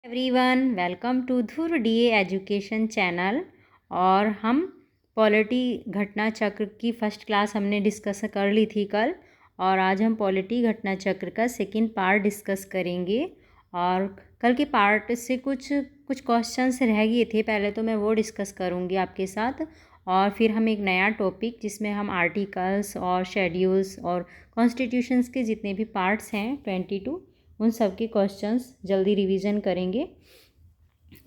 Everyone, welcome to धुर DA education channel. और हम पॉलिटी घटना चक्र की फ़र्स्ट क्लास हमने डिस्कस कर ली थी कल, और आज हम पॉलिटी घटना चक्र का सेकंड पार्ट डिस्कस करेंगे। और कल के पार्ट से कुछ क्वेश्चंस रह गए थे, पहले तो मैं वो डिस्कस करूँगी आपके साथ, और फिर हम एक नया टॉपिक जिसमें हम आर्टिकल्स और शेड्यूल्स और कॉन्स्टिट्यूशंस के जितने भी पार्ट्स हैं 22, उन सब के क्वेश्चंस जल्दी रिवीजन करेंगे।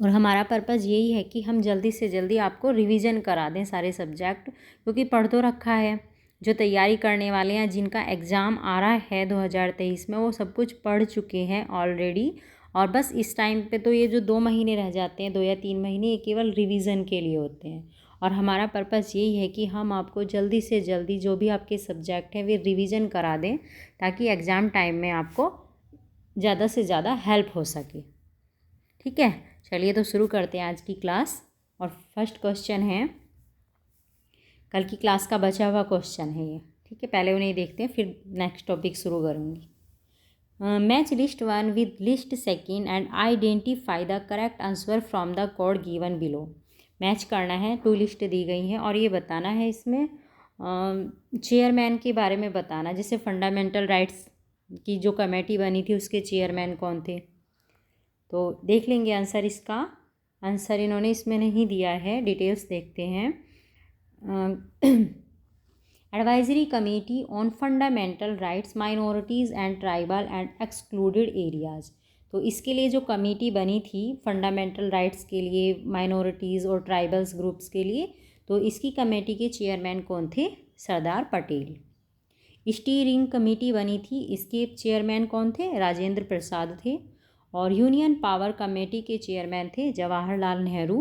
और हमारा पर्पज़ यही है कि हम जल्दी से जल्दी आपको रिवीजन करा दें सारे सब्जेक्ट, क्योंकि पढ़ तो रखा है। जो तैयारी करने वाले हैं, जिनका एग्ज़ाम आ रहा है 2023 में, वो सब कुछ पढ़ चुके हैं ऑलरेडी। और बस इस टाइम पे तो ये जो 2 महीने रह जाते हैं, 2 या 3 महीने, ये केवल रिवीजन के लिए होते हैं। और हमारा पर्पज़ यही है कि हम आपको जल्दी से जल्दी जो भी आपके सब्जेक्ट हैं वे रिवीजन करा दें, ताकि एग्ज़ाम टाइम में आपको ज़्यादा से ज़्यादा हेल्प हो सके। ठीक है, चलिए तो शुरू करते हैं आज की क्लास। और फर्स्ट क्वेश्चन है, कल की क्लास का बचा हुआ क्वेश्चन है ये। ठीक है, पहले उन्हें देखते हैं, फिर नेक्स्ट टॉपिक शुरू करूँगी। Match list 1 with list 2 and identify the correct answer from the code given below. Match करना है, 2 लिस्ट दी गई हैं और ये बताना है इसमें चेयरमैन के बारे में बताना, जैसे फंडामेंटल राइट्स की जो कमेटी बनी थी उसके चेयरमैन कौन थे। तो देख लेंगे आंसर। इसका आंसर इन्होंने इसमें नहीं दिया है, डिटेल्स देखते हैं। Advisory committee on fundamental rights minorities and tribal and excluded areas. तो इसके लिए जो कमेटी बनी थी फंडामेंटल राइट्स के लिए, माइनॉरिटीज़ और ट्राइबल्स ग्रुप्स के लिए, तो इसकी कमेटी के चेयरमैन कौन थे? सरदार पटेल। स्टीयरिंग कमेटी बनी थी, इसके चेयरमैन कौन थे? राजेंद्र प्रसाद थे। और यूनियन पावर कमेटी के चेयरमैन थे जवाहरलाल नेहरू।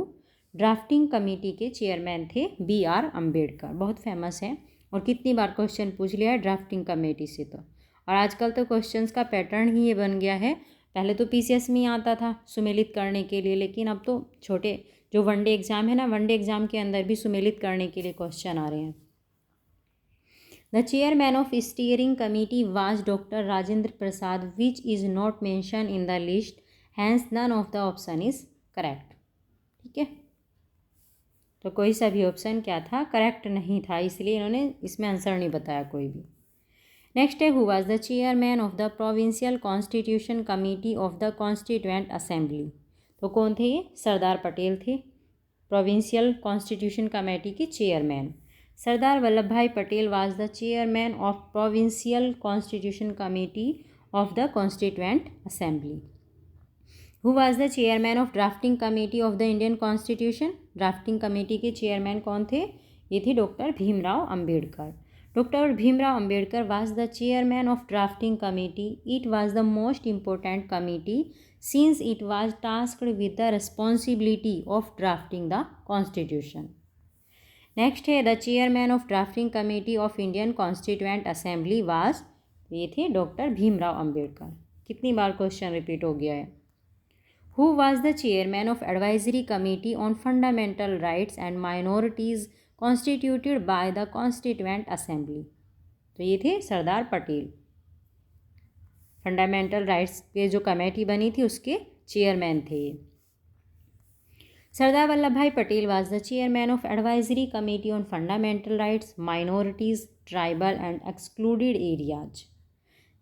ड्राफ्टिंग कमेटी के चेयरमैन थे BR अम्बेडकर। बहुत फेमस है और कितनी बार क्वेश्चन पूछ लिया है ड्राफ्टिंग कमेटी से तो। और आजकल तो क्वेश्चंस का पैटर्न ही ये बन गया है। पहले तो PCS में ही आता था सुमेलित करने के लिए, लेकिन अब तो छोटे जो वनडे एग्ज़ाम है ना, वनडे एग्ज़ाम के अंदर भी सुमेलित करने के लिए क्वेश्चन आ रहे हैं। The chairman of steering committee was Dr. Rajendra Prasad, which is not mentioned in the list. Hence, none of the option is correct. ठीक है, तो कोई सा भी ऑप्शन क्या था? करेक्ट नहीं था, इसलिए इन्होंने इसमें आंसर नहीं बताया कोई भी। नेक्स्ट है, who was the chairman of the provincial constitution committee of the constituent assembly. तो कौन थे ये? सरदार पटेल थे, प्रोविंशियल कॉन्स्टिट्यूशन कमेटी के चेयरमैन। सरदार वल्लभ भाई Patel was the chairman of provincial constitution committee of the constituent assembly. Who was the chairman of drafting committee of the Indian constitution. Drafting committee के chairman कौन थे? ये थे doctor Bhimrao Ambedkar. Doctor Bhimrao Ambedkar was the chairman of drafting committee. It was the most important committee since it was tasked with the responsibility of drafting the constitution. Next है, the chairman of drafting committee of Indian constituent assembly was, ये थे doctor Bhimrao Ambedkar. कितनी बार question repeat हो गया है। Who was the chairman of advisory committee on fundamental rights and minorities constituted by the constituent assembly. तो ये थे सरदार पटेल। फंडामेंटल राइट्स के जो कमेटी बनी थी उसके चेयरमैन थे ये। सरदार वल्लभ भाई Patel was the chairman of advisory committee on fundamental rights, minorities, tribal and excluded areas.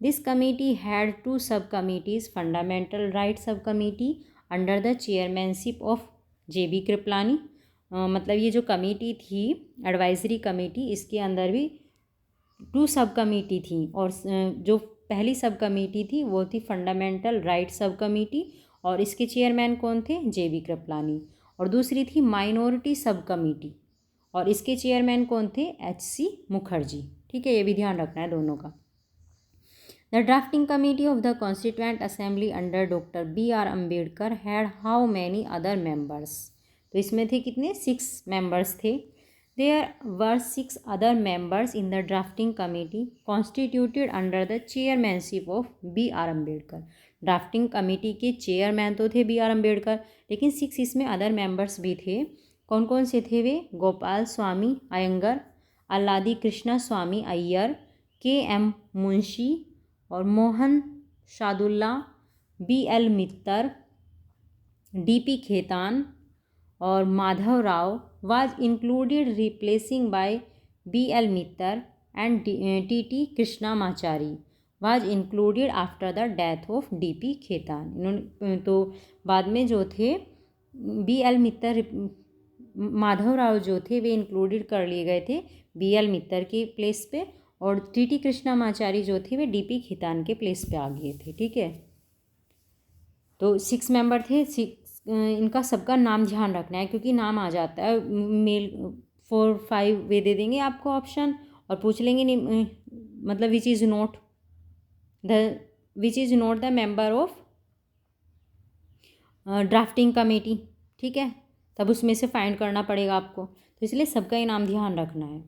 This committee had 2 subcommittees, fundamental rights subcommittee under the chairmanship of JB Kripalani. मतलब ये जो कमेटी थी एडवाइजरी कमेटी, इसके अंदर भी 2 सब कमेटी थी, और जो पहली सब कमेटी थी वो थी फंडामेंटल राइट्स सब कमेटी, और इसके चेयरमैन कौन थे? JB कृपलानी। और दूसरी थी माइनॉरिटी सब कमेटी, और इसके चेयरमैन कौन थे? HC मुखर्जी। ठीक है, ये भी ध्यान रखना है दोनों का। The drafting committee of the constituent assembly under doctor BR Ambedkar had how many other members. तो इसमें थे कितने? 6 मेंबर्स थे। There were 6 other members in the drafting committee constituted under the chairmanship of BR Ambedkar. Drafting committee के chairman तो थे BR Ambedkar, लेकिन 6 इसमें अदर मेंबर्स भी थे। कौन कौन से थे वे? गोपाल स्वामी अयंगर, अल्लादी कृष्णा स्वामी अय्यर, KM मुंशी और मोहन शादुल्ला, BL मित्तर, DP खेतान और Madhav Rao was included replacing by BL Mittal and TT Krishnamachari was included after the death of DP Khetan. इन्होंने तो बाद में जो थे BL मित्तर माधव राव जो थे वे इंक्लूडेड कर लिए गए थे BL मित्तर की प्लेस पे, और TT कृष्णामाचारी जो थे वे DP खेतान के प्लेस पे आ गए थे। ठीक है, तो 6 मेंबर थे। इनका सबका नाम ध्यान रखना है क्योंकि नाम आ जाता है मेल 4 5 वे दे देंगे आपको ऑप्शन और पूछ लेंगे मतलब which is not the member of drafting committee. ठीक है, तब उसमें से फाइंड करना पड़ेगा आपको, तो इसलिए सबका ही नाम ध्यान रखना है।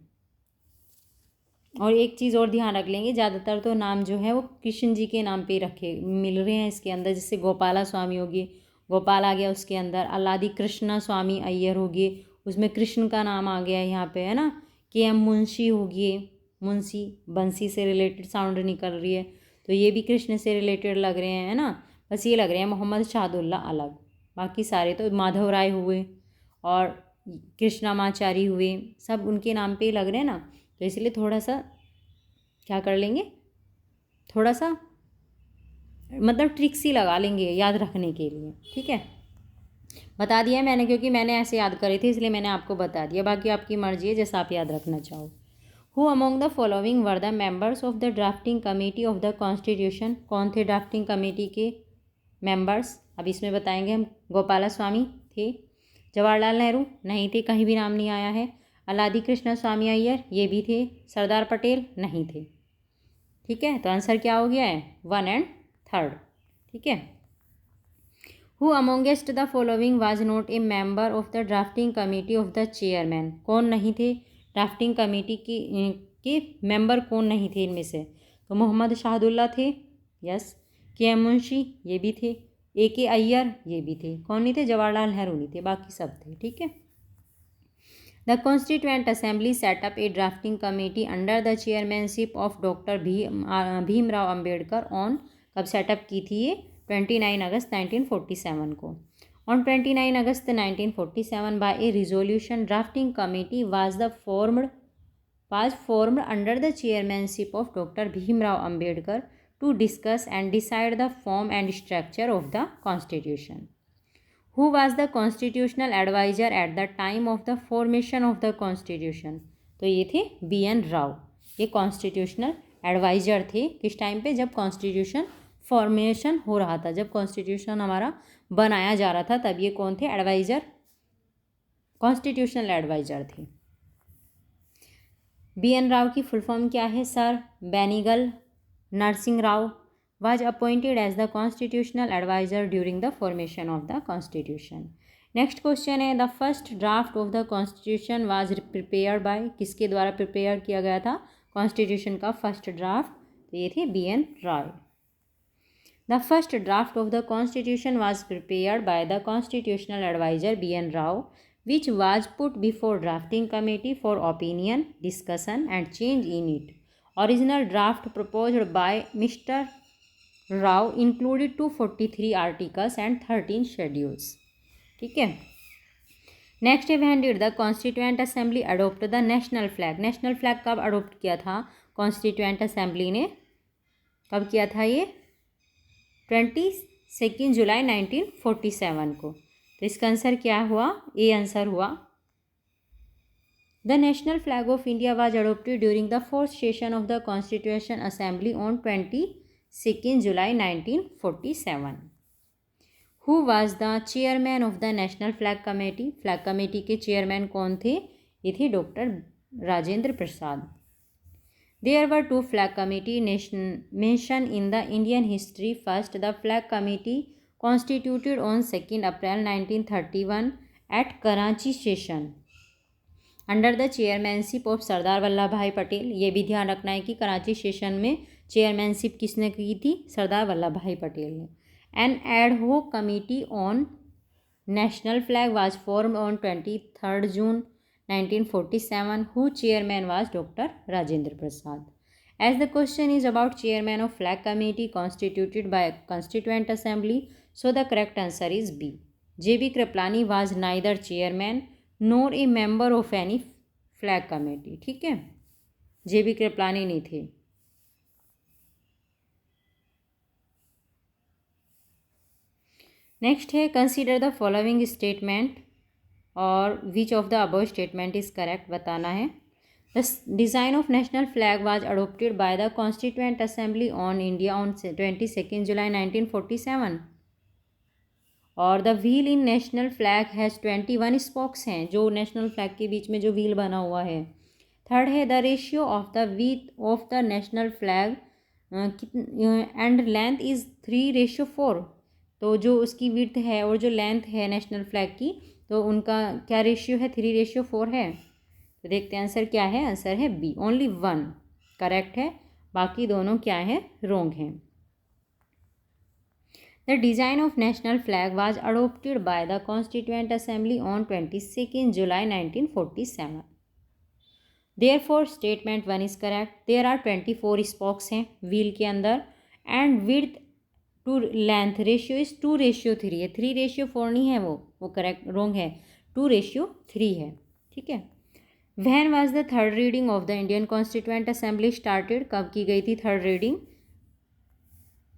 और एक चीज़ और ध्यान रख लेंगे, ज़्यादातर तो नाम जो है वो कृष्ण जी के नाम पे रखे मिल रहे हैं इसके अंदर, जैसे गोपाला स्वामी होगी, गोपाल आ गया उसके अंदर, अल्लादी कृष्णा स्वामी अय्यर होगी, उसमें कृष्ण का नाम आ गया यहाँ पे, है ना। KM मुंशी होगी, मुंशी बंसी से रिलेटेड साउंड निकल रही है, तो ये भी कृष्ण से रिलेटेड लग रहे हैं, है ना। बस ये लग रहे हैं मोहम्मद शाहदुल्ला अलग, बाकी सारे तो माधव राय हुए और कृष्णामाचारी हुए, सब उनके नाम पे ही लग रहे हैं ना, तो इसलिए थोड़ा सा क्या कर लेंगे, थोड़ा सा मतलब ट्रिक्स ही लगा लेंगे याद रखने के लिए। ठीक है, बता दिया मैंने क्योंकि मैंने ऐसे याद करे थे इसलिए मैंने आपको बता दिया, बाकी आपकी मर्जी है जैसा आप याद रखना चाहो। Who among the following were the members of the drafting committee of the constitution. कौन थे ड्राफ्टिंग कमेटी के मेंबर्स, अब इसमें बताएंगे हम। गोपाला स्वामी थे, जवाहरलाल नेहरू नहीं थे, कहीं भी नाम नहीं आया है। अल्लादी कृष्ण स्वामी अय्यर ये भी थे, सरदार पटेल नहीं थे। ठीक है, तो आंसर क्या हो गया है 1 and 3। ठीक है, who amongst the following was not a member of the drafting committee of the chairman. कौन नहीं थे ड्राफ्टिंग कमेटी के मेंबर, कौन नहीं थे इनमें से, तो मोहम्मद शाहदुल्ला थे, यस। KM मुंशी ये भी थे, AK अय्यर ये भी थे, कौन नहीं थे, जवाहरलाल नेहरू नहीं थे, बाकी सब थे। ठीक है, the constituent assembly set up a drafting committee under the chairmanship of doctor Bhimrao Ambedkar on, कब सेटअप की थी ये 29 अगस्त 1947 को। On 29 August 1947 by a resolution drafting committee was formed under the chairmanship of Dr. Bhimrao Ambedkar to discuss and decide the form and structure of the constitution. Who was the constitutional advisor at the time of the formation of the constitution? तो ये थे BN Rao, ये constitutional adviser थे किस time पे, जब constitution formation हो रहा था, जब कॉन्स्टिट्यूशन हमारा बनाया जा रहा था, तब ये कौन थे एडवाइज़र, कॉन्स्टिट्यूशनल एडवाइज़र थे। BN राव की फुल फॉर्म क्या है, sir Benegal Narasimha Rau was appointed as the constitutional advisor during the formation of the constitution. Next question है, the first draft of the constitution was prepared by, किसके द्वारा प्रिपेयर किया गया था कॉन्स्टिट्यूशन का फर्स्ट ड्राफ्ट, तो ये थे BN Rai. The first draft of the constitution was prepared by the constitutional adviser BN Rau which was put before drafting committee for opinion, discussion and change in it. Original draft proposed by Mr. Rao included 243 articles and 13 schedules. ठीक है, next when did the constituent assembly adopt the national flag. National flag कब adopt किया था constituent assembly ने, कब किया था ये 22 जुलाई 1947 को। तो इसका आंसर क्या हुआ, ए आंसर हुआ। The national flag of India was adopted during the 4th session of the constitution assembly on 22 July 1947। Who was the chairman of the national flag committee. Flag committee के chairman कौन थे, ये थे doctor Rajendra Prasad. There were 2 flag committee mention in the Indian history. First, the flag committee constituted on 2 April 1931 at Karachi session under the chairmanship of Sardar Vallabh भाई पटेल। ये भी ध्यान रखना है कि कराची सेशन में चेयरमैनशिप किसने की थी, सरदार वल्लभ भाई पटेल ने। एन एड होक committee on national flag was formed on 23 June 1947 who chairman was doctor Rajendra Prasad. As the question is about chairman of flag committee constituted by constituent assembly, so the correct answer is B. JB Kripalani was neither chairman NOR A member of any flag committee. ठीक है, JB Kripalani नहीं थे। Next है consider the following statement और विच of the above statement is correct बताना है। The design of national flag was adopted by the constituent assembly on India on 22 July 1947 और the wheel in national flag has 21 spokes हैं, जो national flag के बीच में जो wheel बना हुआ है। थर्ड है the ratio of the width of the national flag and length is 3:4। तो जो उसकी विड्थ है और जो लेंथ है नेशनल फ्लैग की, तो उनका क्या रेशियो है, 3:4 है। तो देखते हैं आंसर क्या है। आंसर है बी, ओनली 1 करेक्ट है, बाकी दोनों क्या है, रॉन्ग हैं। The design of national flag was adopted by the constituent assembly on 22 July 1947। Therefore statement 1 is correct. There are 24 spokes हैं व्हील के अंदर and width to length ratio is 2:3 है, 3:4 नहीं है, वो करेक्ट रॉन्ग है, 2:3 है। ठीक है। When was the third reading of the Indian constituent assembly started, कब की गई थी थर्ड रीडिंग,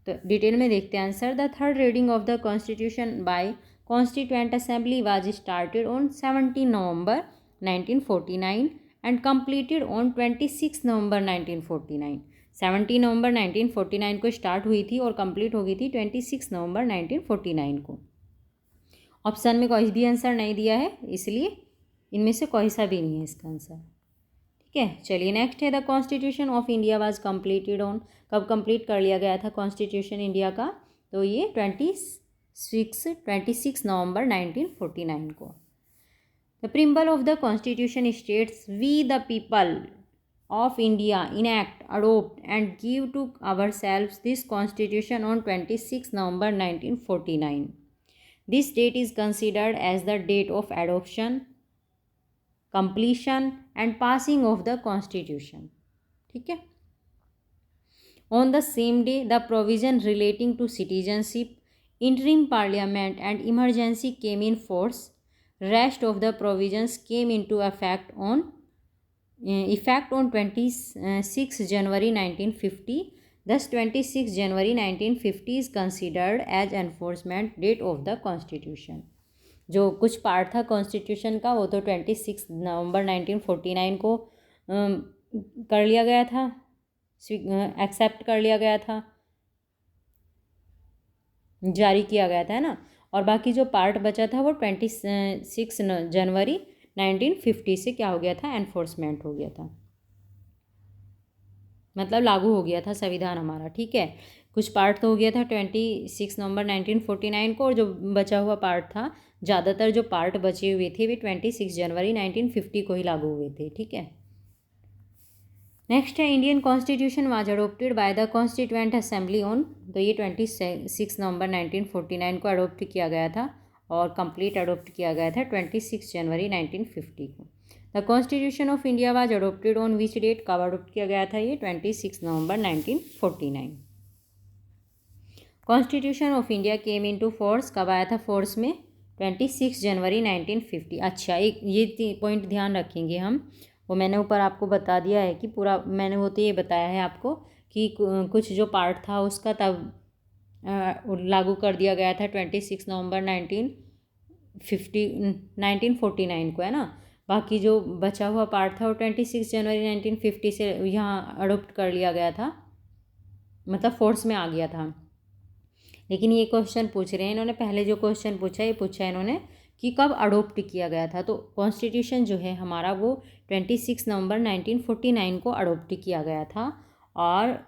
तो डिटेल में देखते हैं answer. The third reading of the constitution bye constituent assembly was started on 17 November 1949 and completed on 26 नवंबर 1949। 17 नवंबर 1949 को स्टार्ट हुई थी और कंप्लीट हो गई थी 26 नवंबर 1949 को। ऑप्शन में कोई भी आंसर नहीं दिया है, इसलिए इनमें से कोई सा भी नहीं है इसका आंसर। ठीक है, चलिए नेक्स्ट है the constitution of India was completed on, कब कंप्लीट कर लिया गया था कॉन्स्टिट्यूशन इंडिया का, तो ये 26 नवंबर 1949 को। The preamble of the constitution states we the people of India enact, adopt and give to ourselves this constitution on 26 November 1949. This date is considered as the date of adoption, completion and passing of the constitution. ठीक है। On the same day, the provision relating to citizenship, interim parliament and emergency came in force. Rest of the provisions came into effect on 26 January 1950. Thus 26 January 1950 is considered as enforcement date of the constitution. जो कुछ part था constitution का वो तो 26 नवंबर 1949 को कर लिया गया था, एक्सेप्ट कर लिया गया था, जारी किया गया था, है ना। और बाकी जो पार्ट बचा था वो 26 जनवरी 1950 से क्या हो गया था, एनफोर्समेंट हो गया था, मतलब लागू हो गया था संविधान हमारा। ठीक है, कुछ पार्ट तो हो गया था 26 नवंबर 1949 को, और जो बचा हुआ पार्ट था, ज़्यादातर जो पार्ट बचे हुए थे वे 26 जनवरी 1950 को ही लागू हुए थे। ठीक है। नेक्स्ट है Indian constitution was adopted by the constituent assembly on, तो ये 26 नवंबर 1949 को अडोप्ट किया गया था और कंप्लीट अडोप्ट किया गया था 26 जनवरी 1950 को। The constitution of India was adopted on which date, कब अडोप्ट किया गया था ये, 26 नवंबर 1949। Constitution of India came into force, कब आया था फोर्स में, 26 जनवरी 1950। अच्छा, एक ये पॉइंट ध्यान रखेंगे हम, वो मैंने ऊपर आपको बता दिया है कि पूरा मैंने वो तो ये बताया है आपको कि कुछ जो पार्ट था उसका तब लागू कर दिया गया था 26 नवंबर 1949 को, है ना। बाकी जो बचा हुआ पार्ट था वो 26 जनवरी 1950 से यहाँ अडोप्ट कर लिया गया था, मतलब फोर्स में आ गया था। लेकिन ये क्वेश्चन पूछ रहे हैं इन्होंने, पहले जो क्वेश्चन पूछा ये पूछा है इन्होंने कि कब अडोप्ट किया गया था, तो कॉन्स्टिट्यूशन जो है हमारा वो 26 नवंबर 1949 को अडोप्ट किया गया था, और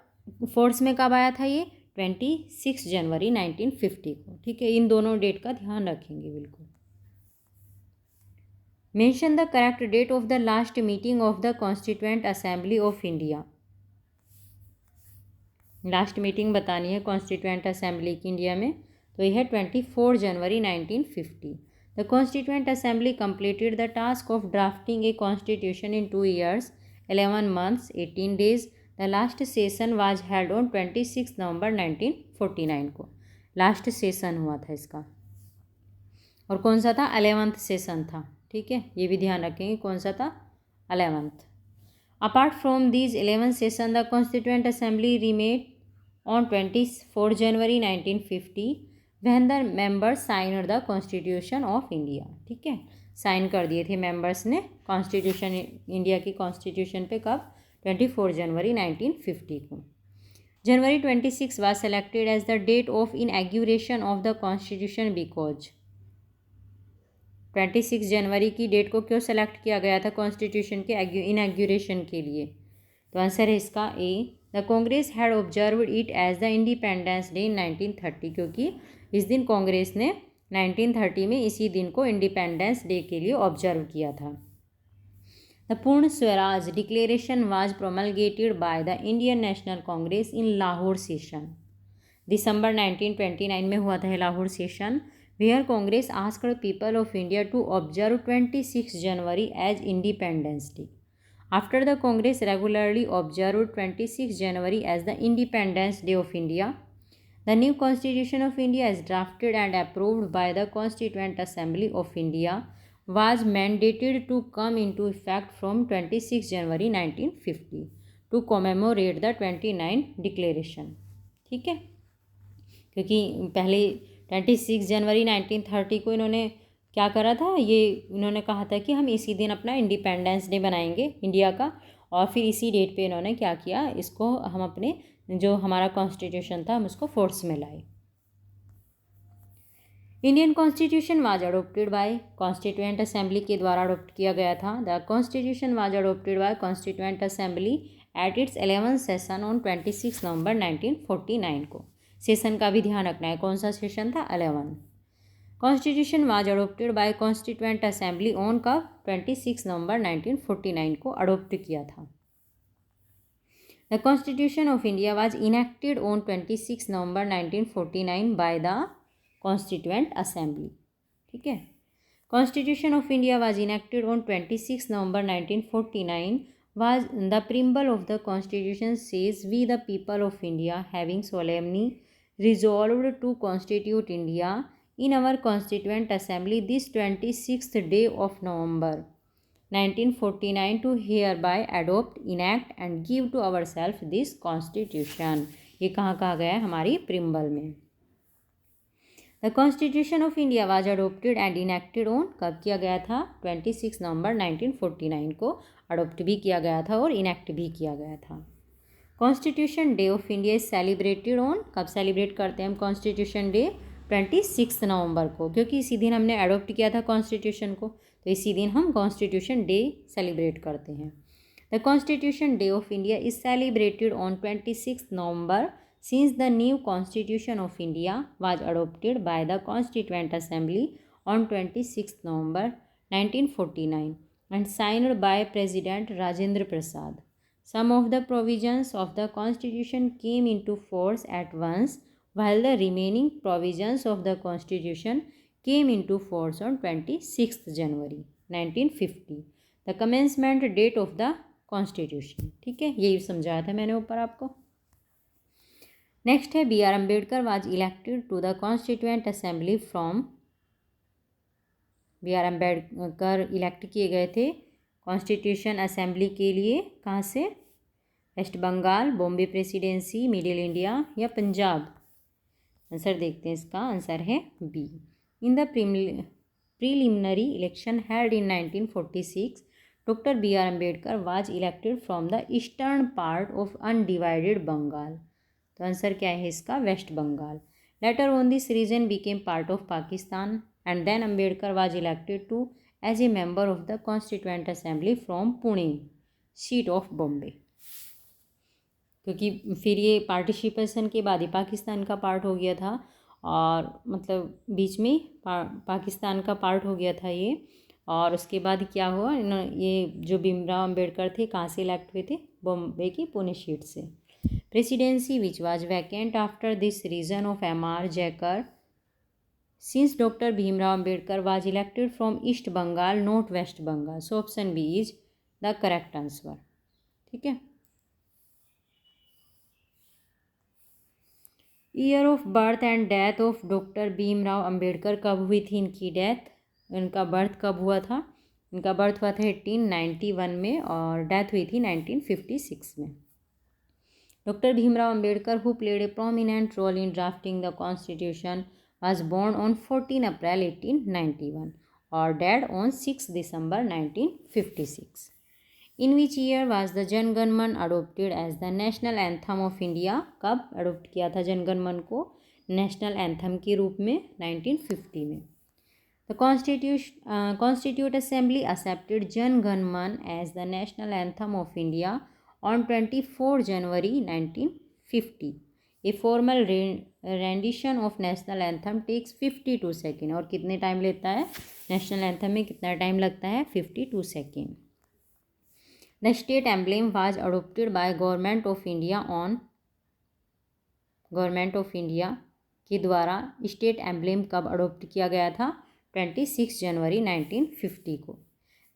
फोर्स में कब आया था ये, 26 जनवरी 1950 को। ठीक है, इन दोनों डेट का ध्यान रखेंगे बिल्कुल। Mention the correct date of the last meeting of the constituent assembly of India. Last meeting बतानी है कॉन्स्टिट्यूएंट असेंबली की इंडिया में, तो यह है 24 January 1950। The constituent assembly completed the task of drafting a constitution in 2 years 11 months 18 days। The last session was held on 26 नवंबर 1949 को last session हुआ था इसका। और कौन सा था, 11th सेशन था, ठीक है, ये भी ध्यान रखेंगे कौन सा था, 11th। Apart from these 11 session the constituent assembly remet on 24 January 1950 when the members signed the constitution of India, ठीक है, साइन कर दिए थे मेंबर्स ने कॉन्स्टिट्यूशन, इंडिया की कॉन्स्टिट्यूशन पे कब, 24 जनवरी 1950 को। January 26 was selected as the date of inauguration of the constitution because 26 जनवरी की डेट को क्यों सेलेक्ट किया गया था कॉन्स्टिट्यूशन के इनॉग्यूरेशन के लिए, तो आंसर है इसका A, the Congress had observed it as the independence day in 1930, क्योंकि इस दिन कांग्रेस ने 1930 में इसी दिन को इंडिपेंडेंस डे के लिए ऑब्जर्व किया था। The Purna Swaraj Declaration was promulgated by the Indian National Congress in Lahore session. दिसंबर 1929 में हुआ था Lahore session, where Congress asked people of India to observe 26 January as Independence Day. After the Congress regularly observed 26 January as the Independence Day of India, the new Constitution of India as drafted and approved by the Constituent Assembly of India was mandated to come into effect from 26 January 1950 to commemorate the 29 Declaration, ठीक है, क्योंकि पहले 26 जनवरी 1930 को इन्होंने क्या करा था, ये इन्होंने कहा था कि हम इसी दिन अपना इंडिपेंडेंस डे बनाएंगे इंडिया का, और फिर इसी डेट पे इन्होंने क्या किया, इसको हम अपने जो हमारा कॉन्स्टिट्यूशन था हम उसको फोर्स में लाए। Indian constitution was adopted bye constituent assembly के द्वारा अडोप्ट किया गया था। The constitution was adopted bye constituent assembly at its 11th session on 26 नवंबर 1949 को। सेशन का भी ध्यान रखना है, कौन सा सेशन था, 11। Constitution was adopted bye constituent assembly on का 26 नवंबर 1949 को अडोप्ट किया था। The constitution of India was enacted on 26 नवंबर 1949 बाय द कॉन्स्टिट्यूएंट असेंबली, ठीक है। Constitution of India was enacted on 26 नवंबर 1949 was the preamble of the constitution says we the people of India having solemnly resolved to constitute India in our constituent assembly this 26th day of November 1949 to hereby adopt, enact and give to ourselves this constitution। ये कहाँ कहा गया है, हमारी preamble में। The constitution of India was adopted and enacted on, कब किया गया था, 26 नवंबर 1949 को अडोप्ट भी किया गया था और इनैक्ट भी किया गया था। Constitution day of India is celebrated on, कब सेलिब्रेट करते हैं हम कॉन्स्टिट्यूशन डे, 26 नवंबर को, क्योंकि इसी दिन हमने अडोप्ट किया था कॉन्स्टिट्यूशन को, तो इसी दिन हम कॉन्स्टिट्यूशन डे सेलिब्रेट करते हैं। The constitution day of India is celebrated on 26 November since the new Constitution of India was adopted by the Constituent Assembly on 26 November 1949 and signed by President Rajendra Prasad. Some of the provisions of the Constitution came into force at once, while the remaining provisions of the Constitution came into force on 26 January 1950, the commencement date of the Constitution। ठीक है, यही समझाया था मैंने ऊपर आपको। Next है B R Ambedkar was elected to the constituent assembly from, B R Ambedkar elect किए गए थे कॉन्स्टिट्यूशन असेंबली के लिए, कहाँ से, West Bengal, Bombay presidency, middle India या पंजाब। आंसर देखते हैं, इसका आंसर है B. In the preliminary election held in 1946 doctor B R Ambedkar was elected from the eastern part of undivided Bengal, तो आंसर क्या है इसका, West Bengal. Later on this region became part of Pakistan and then Ambedkar was elected to as a member of the constituent assembly from Pune, seat of Bombay, क्योंकि फिर ये participation के बाद ही पाकिस्तान का पार्ट हो गया था, और मतलब बीच में पाकिस्तान का पार्ट हो गया था ये, और उसके बाद क्या हुआ, ये जो भीमराव अम्बेडकर थे कहाँ से इलेक्ट हुए थे, बॉम्बे की पुणे सीट से। Presidency which was vacant after this reason of M.R. Jacker since Dr. Bhimrao Ambedkar was elected from East Bengal not West Bengal, so option B is the correct answer। ठीक है। Year of birth and death of doctor Bhimrao Ambedkar, कब हुई थी इनकी death, इनका birth कब हुआ था? इनका बर्थ हुआ था 1891 में और डेथ हुई थी 1956 में। Doctor Bhimrao Ambedkar, who played a prominent role in drafting the constitution, was born on 14 April 1891 or died on 6 December 1956. In which year was the Jan Gan Man adopted as the national anthem of India? कब adopt किया था जन गण मन को national anthem के रूप में? 1950 में। The Constituent Assembly accepted Jan Gan Man as the national anthem of India on 24 January 1950. A formal rendition of national anthem takes 52 second. और कितने टाइम लेता है नेशनल एंथम में, कितना टाइम लगता है? 52 second. The state emblem was adopted by government of India on, government of India के द्वारा स्टेट एम्ब्लेम कब अडोप्ट किया गया था? 26 जनवरी 1950 को।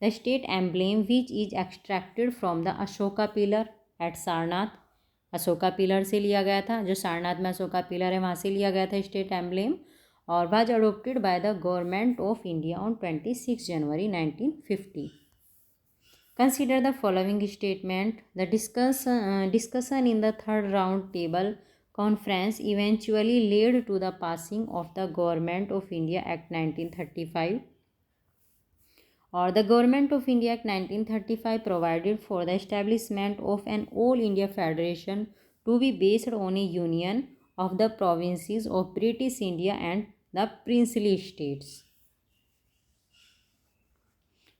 The state emblem which is extracted from the Ashoka pillar at Sarnath, Ashoka pillar से लिया गया था, जो सारनाथ में अशोका पिलर है वहाँ से लिया गया था स्टेट एम्ब्लेम, और was adopted by the government of India on 26 जनवरी 1950. Consider the following statement. The discussion in the third round table conference eventually led to the passing of the Government of India Act 1935. Or the Government of India Act 1935 provided for the establishment of an All India Federation to be based on a union of the provinces of British India and the princely states.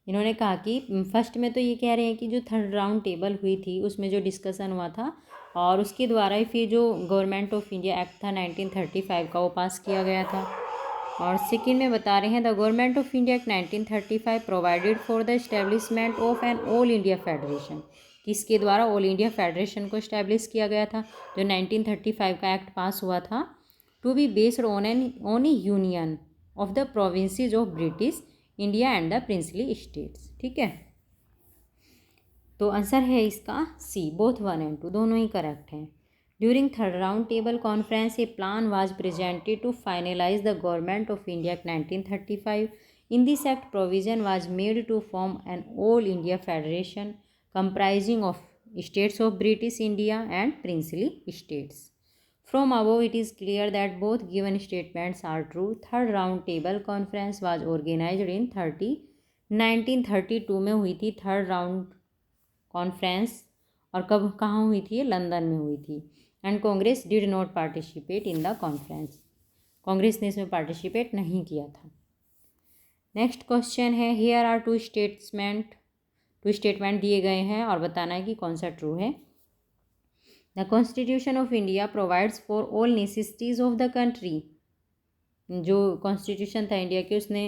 इन्होंने कहा कि first में तो ये कह रहे हैं कि जो थर्ड राउंड टेबल हुई थी उसमें जो डिस्कशन हुआ था और उसके द्वारा ही फिर जो गवर्नमेंट ऑफ इंडिया एक्ट था 1935 का वो पास किया गया था। और सेकेंड में बता रहे हैं the government of India act 1935 provided for the establishment of an all India federation, किसके द्वारा ऑल इंडिया फेडरेशन को इस्टेब्लिश किया गया था जो 1935 का एक्ट पास हुआ था, to be based on a union of the provinces of British India and the princely states. ठीक है, तो आंसर है इसका सी, बोथ 1 and 2 दोनों ही करेक्ट हैं। During third round table conference a plan was presented to finalize the government of India act 1935. In this act provision was made to form an all India federation comprising of states of British India and princely states. From above, it is clear that both given statements are true. Third round table conference was organized in 1932 में हुई थी third round conference, और कब कहाँ हुई थी? London में हुई थी। And Congress did not participate in the conference, Congress ने इसमें पार्टिसिपेट नहीं किया था। नेक्स्ट क्वेश्चन है, हियर आर टू स्टेटमेंट दिए गए हैं और बताना है कि कौन सा ट्रू है। The constitution of India provides for all necessities of the country, जो कॉन्स्टिट्यूशन था इंडिया के उसने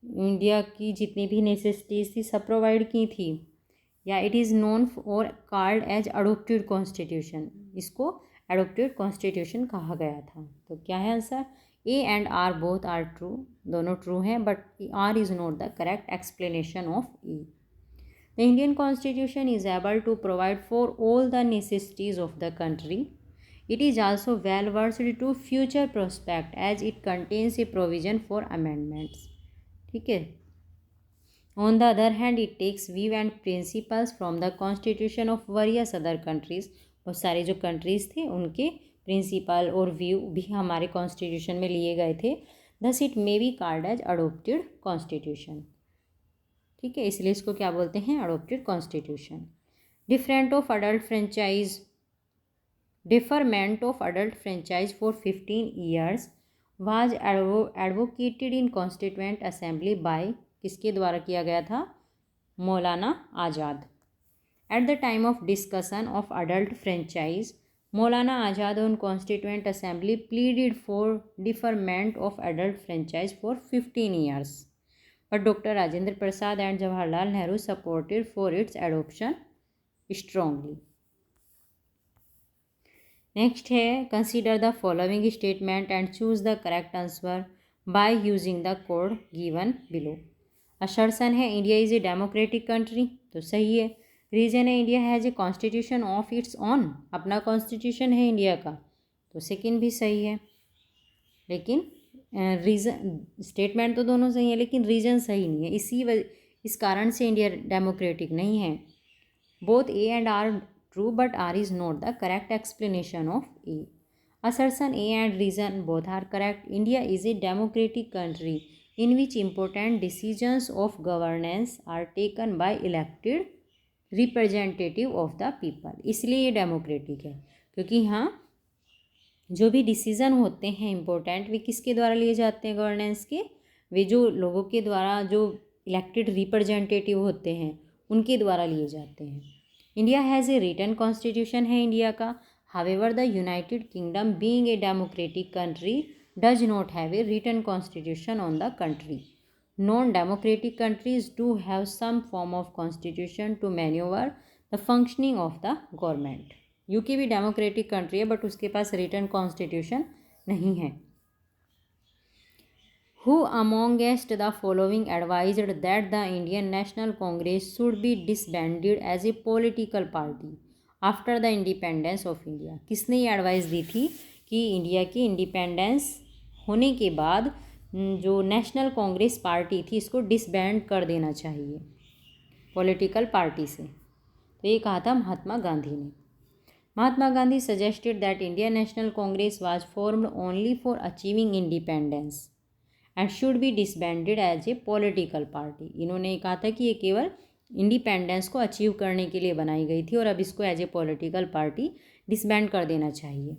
इंडिया की जितनी भी नेसेसिटीज़ थी सब प्रोवाइड की थी। या इट इज़ नोन और कॉल्ड एज अडोप्टेड कॉन्स्टिट्यूशन, इसको अडोप्टेड कॉन्स्टिट्यूशन कहा गया था। तो क्या है answer? A and R both are true, दोनों ट्रू हैं, but R is not the correct explanation of A. The Indian Constitution is able to provide for all the necessities of the country. It is also well versed to future prospect as it contains a provision for amendments. ठीक है। On the other hand, it takes view and principles from the constitution of various other countries. बहुत सारे जो countries थे उनके principal और view भी हमारे कॉन्स्टिट्यूशन में लिए गए थे। Thus it may be called as adopted constitution. ठीक है, इसलिए इसको क्या बोलते हैं? Adopted constitution. Different of adult franchise, deferment of adult franchise for 15 years was advocated in constituent assembly by, किसके द्वारा किया गया था? Maulana Azad. At the time of discussion of adult franchise, Maulana Azad on constituent assembly pleaded for deferment of adult franchise for 15 years. But Dr. Rajendra Prasad and Jawaharlal Nehru supported for its adoption strongly. Next है, consider the following statement and choose the correct answer by using the code given below. Assertion है India is a democratic country, तो सही है। Reason है India has a constitution of its own, अपना constitution है India का, तो second भी सही है, लेकिन रीज़न स्टेटमेंट तो दोनों सही है लेकिन रीज़न सही नहीं है, इस कारण से इंडिया डेमोक्रेटिक नहीं है। Both A and R true but R is not the correct explanation of A. Assertion A and reason both are correct. India is a democratic country in which important decisions of governance are taken by elected representative of the people. इसलिए ये democratic है क्योंकि यहाँ जो भी decision होते हैं important वे किसके द्वारा लिए जाते हैं गवर्नेंस के, वे जो लोगों के द्वारा जो इलेक्टेड रिप्रेजेंटेटिव होते हैं उनके द्वारा लिए जाते हैं। India has a written constitution है इंडिया का। However, the United Kingdom, being a democratic country, does not have a written constitution on the country. Non-democratic countries do have some form of constitution to maneuver the functioning of the government. UK भी democratic country है but उसके पास written constitution नहीं है। Who amongst the following advised that the Indian National Congress should be disbanded as a political party after the independence of India? किसने ये advice दी थी कि India की इंडिपेंडेंस होने के बाद जो नेशनल कांग्रेस पार्टी थी इसको डिसबैंड कर देना चाहिए पॉलिटिकल पार्टी से? तो ये कहा था महात्मा गांधी ने। Mahatma Gandhi suggested that Indian national Congress was formed only for achieving independence and should be disbanded as a political party. इन्होंने कहा था कि ये केवल इंडिपेंडेंस को अचीव करने के लिए बनाई गई थी और अब इसको as a political party disband कर देना चाहिए।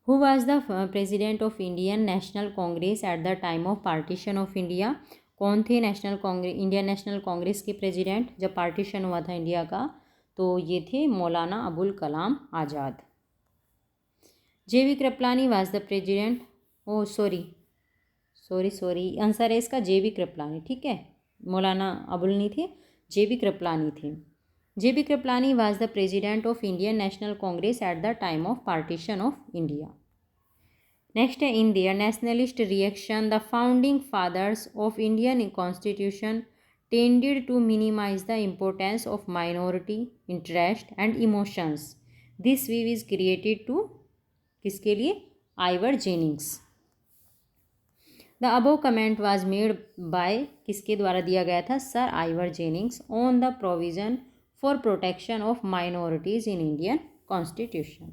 Who was the president of Indian national Congress at the time of partition of India? कौन थे इंडियन नेशनल कांग्रेस के प्रेसिडेंट जब पार्टीशन हुआ था इंडिया का? तो ये थे Maulana Abul Kalam Azad. JV. Kripalani was the president. Oh sorry answer है इसका जे.वी. कृपलानी, ठीक है, मौलाना अबुल नहीं थे, जे.बी. कृपलानी थे। JB. Kripalani was the president of Indian national Congress at the time of partition of India. Next है in their nationalist reaction the founding fathers of Indian constitution tended to minimise the importance of minority interest and emotions. This view is created to किसके लिए? Ivor Jennings. The above comment was made by किसके द्वारा दिया गया था? Sir Ivor Jennings on the provision for protection of minorities in Indian constitution.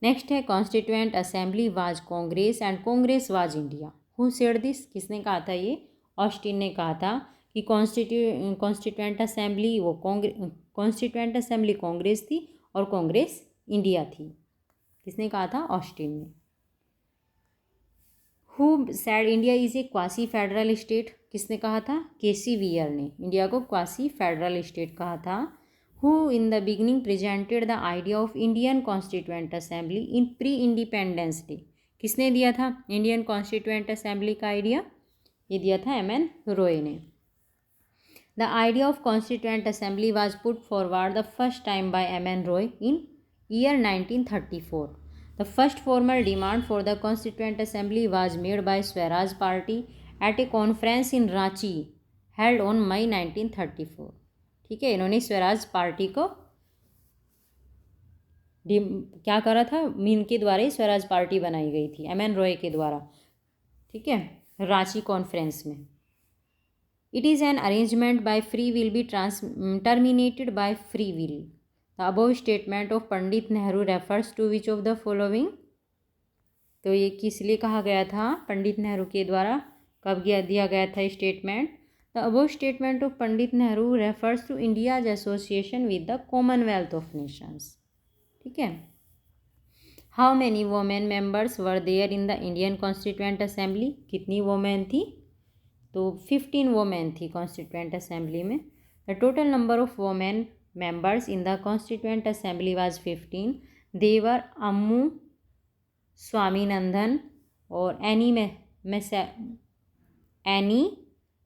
Next है constituent assembly was Congress and Congress was India. Who said this? किसने कहा था ये? ऑस्टिन ने कहा था कि constituent assembly constituent assembly Congress थी और कांग्रेस इंडिया थी। किसने कहा था? ऑस्टिन ने। Who said India is a quasi federal state? किसने कहा था? केसी वियर ने इंडिया को क्वासी फेडरल स्टेट कहा था। Who in the beginning presented the idea of Indian constituent assembly in pre independence day? किसने दिया था इंडियन कॉन्स्टिट्यूएंट असेंबली का आइडिया? ये दिया था एम.एन. रॉय ने। The idea of constituent assembly was put forward the first time by M N. Roy in year 1934. The first formal demand for the Constituent Assembly was made by Swaraj Party at a conference in Ranchi held on May 1934. ठीक है, इन्होंने Swaraj party को क्या करा था? इनके द्वारा ही Swaraj party बनाई गई थी एम.एन. रॉय के द्वारा, ठीक है, रांची कॉन्फ्रेंस में। It is an arrangement by free will be terminated by free will. The above statement of Pandit Nehru refers to which of the following? तो ये किस लिए कहा गया था पंडित नेहरू के द्वारा? कब दिया गया था statement? The above statement of Pandit Nehru refers to India's association with the commonwealth of nations. ठीक है। How many women members were there in the Indian constituent assembly? कितनी वोमेन थी? तो 15 वोमेन थी कॉन्स्टिट्यूएंट असेंबली में। The total number of women members in the constituent assembly was 15. They were Ammu Swaminathan और any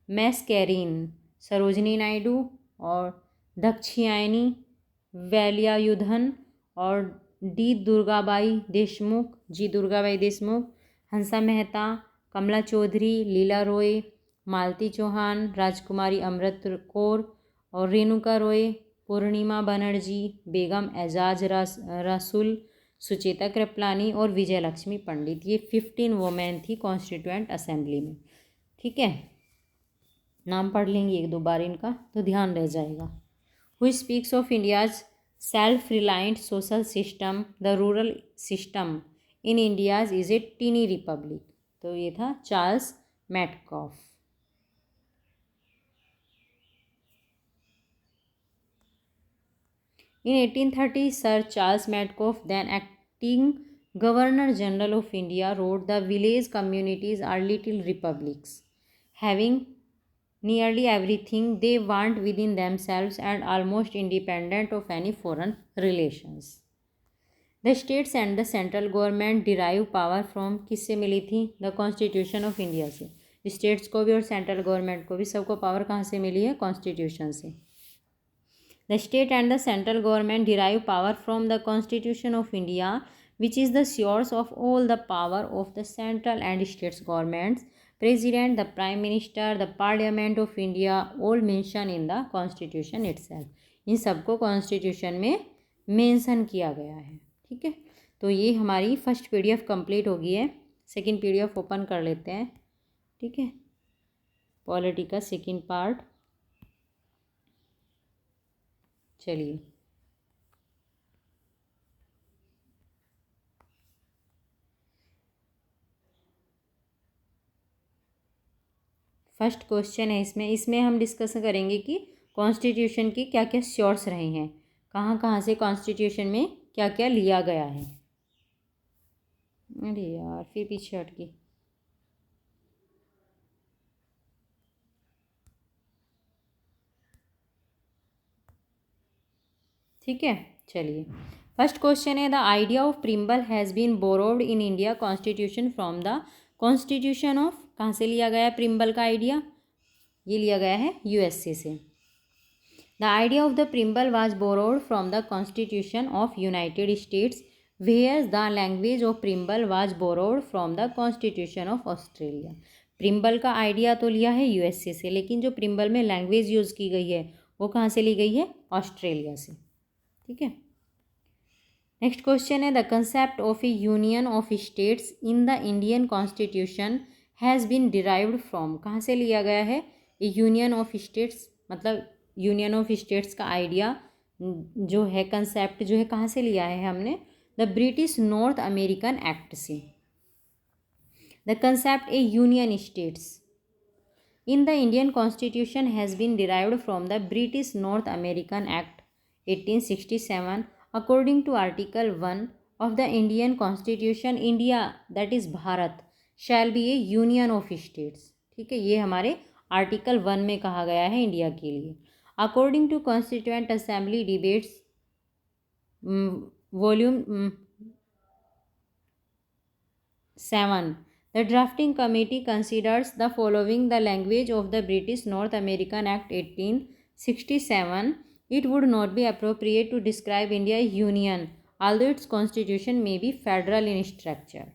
मैस्कैरिन, Sarojini Naidu और दक्षियायनी वैलियायुधन और D Durgabai Deshmukh, Hansa Mehta, कमला चौधरी, लीला रॉय, मालती चौहान, राजकुमारी अमृत कौर और रेणुका रॉय, पूर्णिमा बनर्जी, बेगम एजाज रसूल, सुचेता कृपलानी और विजय लक्ष्मी पंडित। ये 15 वुमेन थी कॉन्स्टिट्यूएंट असेंबली में। ठीक है, नाम पढ़ लेंगे एक दो बार इनका तो ध्यान रह जाएगा। Who speaks of India's self reliant social system, the rural system in India's is a tiny republic. तो ये था Charles Metcalfe. In 1830, Sir Charles Metcalfe, then acting Governor General of India, wrote, "The village communities are little republics, having nearly everything they want within themselves and almost independent of any foreign relations." The states and the central government derive power from किससे मिली थी? The Constitution of India से। States को भी और central government को भी सबको power कहाँ से मिली है? कॉन्स्टिट्यूशन से। The state and the central government derive power from the Constitution of India, which is the source of all the power of the central and states governments. President, the Prime Minister, the Parliament of India, all mentioned in the Constitution itself. इन सबको constitution में mention किया गया है। ठीक है, तो ये हमारी फर्स्ट PDF कंप्लीट हो गई है। सेकंड PDF ओपन कर लेते हैं। ठीक है, पॉलिटी का सेकंड पार्ट। चलिए, फर्स्ट क्वेश्चन है इसमें हम डिस्कस करेंगे कि कॉन्स्टिट्यूशन के क्या क्या सोर्स रहे हैं, कहाँ कहाँ से कॉन्स्टिट्यूशन में क्या क्या लिया गया है। अरे यार, फिर पीछे हट गई। ठीक है, चलिए, फर्स्ट क्वेश्चन है the idea of preamble has been borrowed in India constitution from the constitution of. कहाँ से लिया गया है प्रिम्बल का आइडिया? ये लिया गया है USA से। The idea of the preamble was borrowed from the constitution of United States, whereas the language of preamble was borrowed from the constitution of Australia. Preamble का आइडिया तो लिया है USA से, लेकिन जो प्रिम्बल में लैंग्वेज यूज़ की गई है वो कहाँ से ली गई है? ऑस्ट्रेलिया से। ठीक है, नेक्स्ट क्वेश्चन है the concept of a union of states in the Indian constitution has been derived from. कहाँ से लिया गया है? ए यूनियन ऑफ स्टेट्स, मतलब यूनियन ऑफ स्टेट्स का आइडिया जो है, कंसेप्ट जो है, कहाँ से लिया है हमने? The British North American act से। The concept a union states in the Indian constitution has been derived from the British North American act 1867. According to Article 1 of the Indian Constitution, India, that is Bharat, shall be a union of states. ठीक है, ये हमारे article 1 में कहा गया है India के लिए। According to Constituent Assembly Debates Volume 7, the drafting committee considers the following the language of the British North American Act 1867. It would not be appropriate to describe India as union, although its constitution may be federal in structure.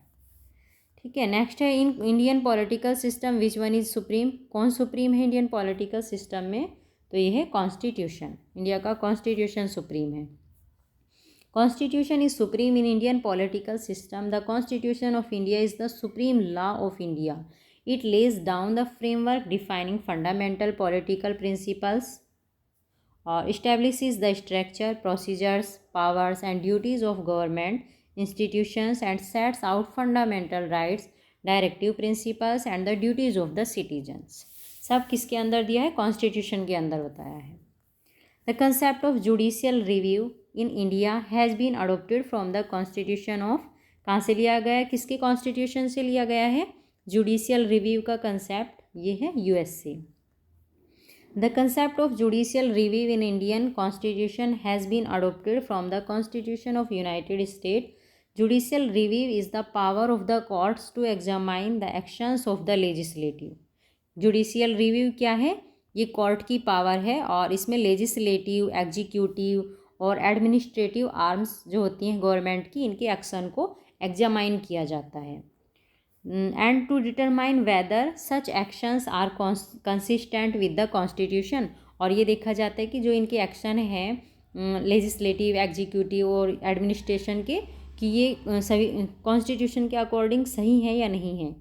ठीक है, next है in Indian political system which one is supreme. कौन supreme है Indian political system में? तो ये है constitution. India का कॉन्स्टिट्यूशन सुप्रीम है। Constitution is supreme in Indian political system. The constitution of India is the supreme law of India. It lays down the framework defining fundamental political principles, establishes the structure, procedures, powers and duties of government institutions and sets out fundamental rights, directive principles and the duties of the citizens. सब किसके अंदर दिया है? Constitution के अंदर बताया है। The concept of judicial review in India has been adopted from the constitution of। कहाँ से लिया गया है? किसके कॉन्स्टिट्यूशन से लिया गया है? जुडिशियल रिव्यू का कंसेप्ट ये है USA। The concept of judicial review in Indian Constitution has been adopted from the Constitution of United States. Judicial review is the power of the courts to examine the actions of the legislative. Judicial review क्या है? ये court की power है और इसमें legislative, executive और administrative arms जो होती हैं गवर्नमेंट की, इनके एक्शन को एग्जामाइन किया जाता है। and to determine whether such actions are consistent with the constitution। और ये देखा जाता है कि जो इनके एक्शन हैं लेजिस्लेटिव, एग्जीक्यूटिव और एडमिनिस्ट्रेशन के, कि ये सभी कॉन्स्टिट्यूशन के अकॉर्डिंग सही है या नहीं है।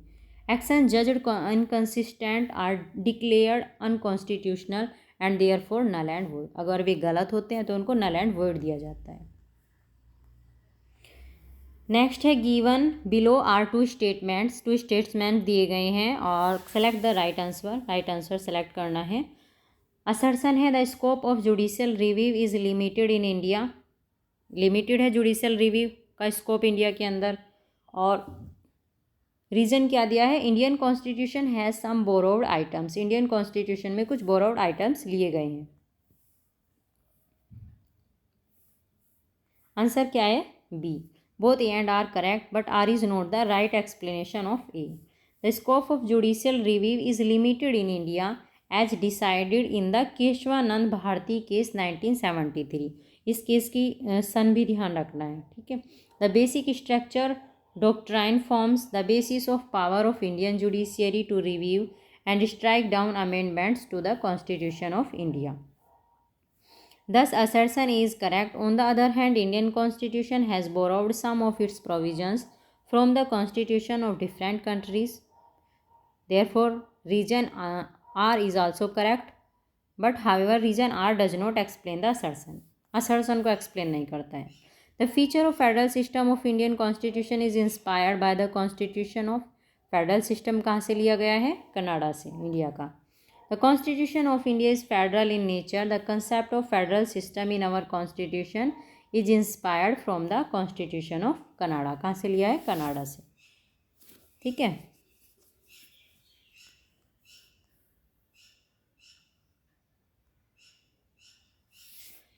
Action judged inconsistent are declared unconstitutional and therefore null and void. अगर वे गलत होते हैं तो उनको नल एंड वॉइड दिया जाता है। नेक्स्ट है given below are two statement दिए गए हैं और select the right answer select करना है। असर्शन है the scope of judicial review is limited in India. Limited है जुडिशियल रिव्यू का स्कोप इंडिया के अंदर। और रीज़न क्या दिया है, Indian constitution has some borrowed items. Indian constitution में कुछ बोरोड आइटम्स लिए गए हैं। आंसर क्या है, B. Both A and R correct but R is not the right explanation of A. The scope of judicial review is limited in India as decided in the Kesavananda Bharati case 1973। इस case की सन भी ध्यान रखना है, ठीक है। The basic structure doctrine forms the basis of power of Indian judiciary to review and strike down amendments to the constitution of India. Thus, assertion is correct. On the other hand, Indian Constitution has borrowed some of its provisions from the constitution of different countries. Therefore, region R is also correct. But however, region R does not explain the assertion. Assertion को explain नहीं करता है. The feature of federal system of Indian Constitution is inspired by the Constitution of Federal System कहाँ से लिया गया है, Canada से, इंडिया का। The Constitution of India is federal in nature. The concept of federal system in our Constitution is inspired from the Constitution of Canada. कहाँ से लिया है, कनाडा से, ठीक है।